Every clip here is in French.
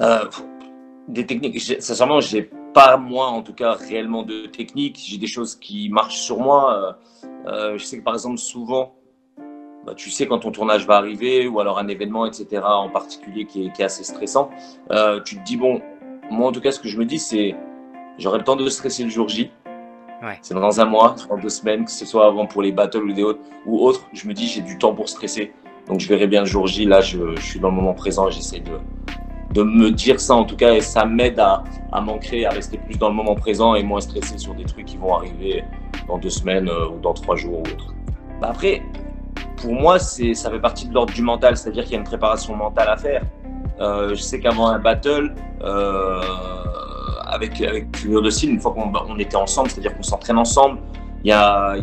Euh, des techniques, sincèrement, j'ai pas moi en tout cas réellement de technique. J'ai des choses qui marchent sur moi. Je sais que par exemple souvent, bah, tu sais quand ton tournage va arriver ou alors un événement, etc. en particulier qui est assez stressant, tu te dis bon, moi en tout cas ce que je me dis c'est j'aurai le temps de stresser le jour J. Ouais. C'est dans un mois, dans 2 semaines, que ce soit avant pour les battles ou autres. Je me dis j'ai du temps pour stresser. Donc je verrai bien le jour J. Là, je suis dans le moment présent et j'essaie de me dire ça en tout cas et ça m'aide à m'ancrer, à rester plus dans le moment présent et moins stressé sur des trucs qui vont arriver dans 2 semaines ou dans 3 jours ou autre. Bah après, pour moi, ça fait partie de l'ordre du mental, c'est-à-dire qu'il y a une préparation mentale à faire. Je sais qu'avant un battle, avec Figure de Style, une fois qu'on était ensemble, c'est-à-dire qu'on s'entraîne ensemble, il y a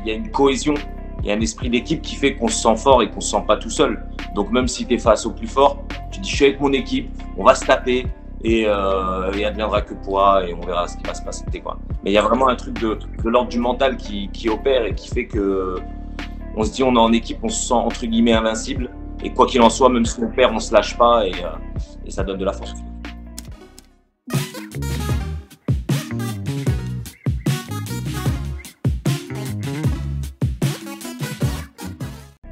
une cohésion, il y a un esprit d'équipe qui fait qu'on se sent fort et qu'on se sent pas tout seul. Donc même si tu es face au plus fort, tu dis je suis avec mon équipe, on va se taper et adviendra que pourra et on verra ce qui va se passer, quoi. Mais il y a vraiment un truc de l'ordre du mental qui opère et qui fait que on se dit on est en équipe, on se sent entre guillemets invincible et quoi qu'il en soit, même si on perd, on se lâche pas et ça donne de la force.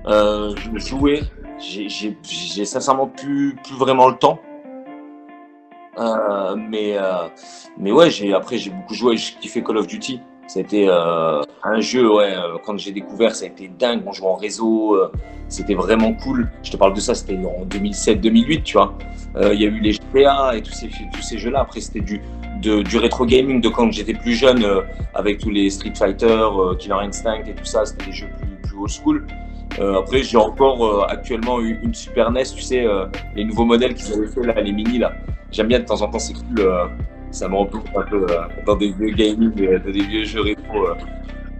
Je jouais, j'ai sincèrement plus vraiment le temps. Mais ouais, après j'ai beaucoup joué, j'ai kiffé Call of Duty. C'était un jeu, ouais, quand j'ai découvert, ça a été dingue. On jouait en réseau, c'était vraiment cool. Je te parle de ça, c'était en 2007-2008, tu vois. Il y a eu les GTA et tous ces jeux-là. Après, c'était du rétro gaming de quand j'étais plus jeune, avec tous les Street Fighter, Killer Instinct et tout ça. C'était des jeux plus old school. Après, j'ai encore actuellement une Super NES, tu sais, les nouveaux modèles qu'ils avaient fait là, les mini là. J'aime bien de temps en temps, c'est cool. Ça me replonge un peu dans des vieux gaming, dans des vieux jeux rétro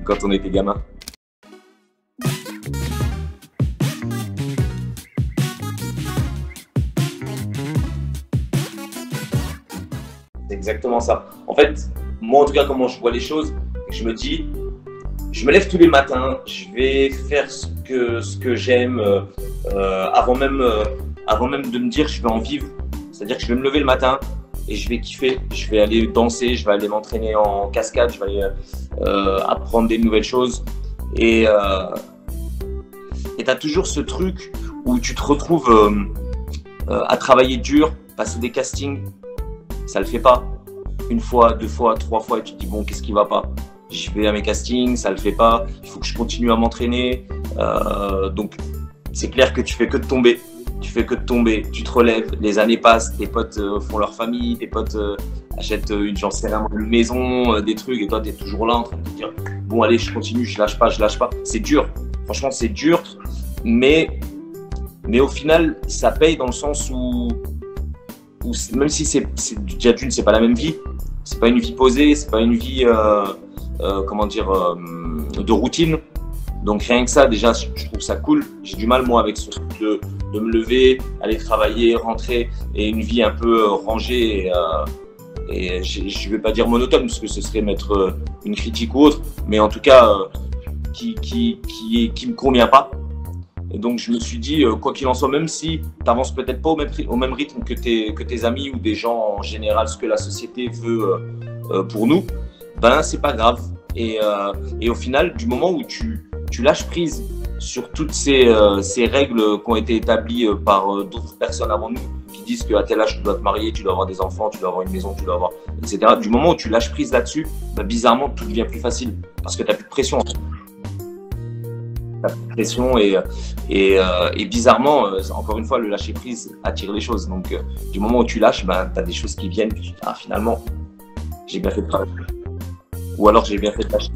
quand on était gamin. C'est exactement ça. En fait, moi en tout cas, comment je vois les choses, je me dis, je me lève tous les matins, je vais faire ce que j'aime avant même de me dire je vais en vivre. C'est-à-dire que je vais me lever le matin et je vais kiffer, je vais aller danser, je vais aller m'entraîner en cascade, je vais aller apprendre des nouvelles choses. Et tu as toujours ce truc où tu te retrouves à travailler dur, passer des castings, ça le fait pas. Une fois, 2 fois, 3 fois et tu te dis bon, qu'est-ce qui va pas? Je vais à mes castings, ça le fait pas, il faut que je continue à m'entraîner. Donc c'est clair que tu fais que de tomber. Tu fais que de tomber, tu te relèves, les années passent, tes potes font leur famille, tes potes achètent j'en sais rien, une maison, des trucs, et toi tu es toujours là en train de te dire bon allez je continue, je lâche pas. C'est dur, franchement c'est dur, mais au final ça paye dans le sens où même si déjà d'une c'est pas la même vie, c'est pas une vie posée, c'est pas une vie de routine. Donc rien que ça, déjà, je trouve ça cool. J'ai du mal, moi, avec ce truc de me lever, aller travailler, rentrer, et une vie un peu rangée. Et je vais pas dire monotone, parce que ce serait mettre une critique ou autre, mais en tout cas, qui me convient pas. Et donc, je me suis dit, quoi qu'il en soit, même si tu n'avances peut-être pas au même rythme que tes amis ou des gens en général, ce que la société veut pour nous, ben, c'est pas grave. Et au final, du moment où tu lâches prise sur toutes ces règles qui ont été établies par d'autres personnes avant nous, qui disent qu'à tel âge tu dois te marier, tu dois avoir des enfants, tu dois avoir une maison, tu dois avoir, etc. Du moment où tu lâches prise là-dessus, bah, bizarrement tout devient plus facile parce que tu n'as plus de pression. T'as plus de pression et bizarrement, encore une fois, le lâcher prise attire les choses. Donc du moment où tu lâches, bah, tu as des choses qui viennent, tu te dis, ah finalement, j'ai bien fait de travailler. Ou alors j'ai bien fait de lâcher.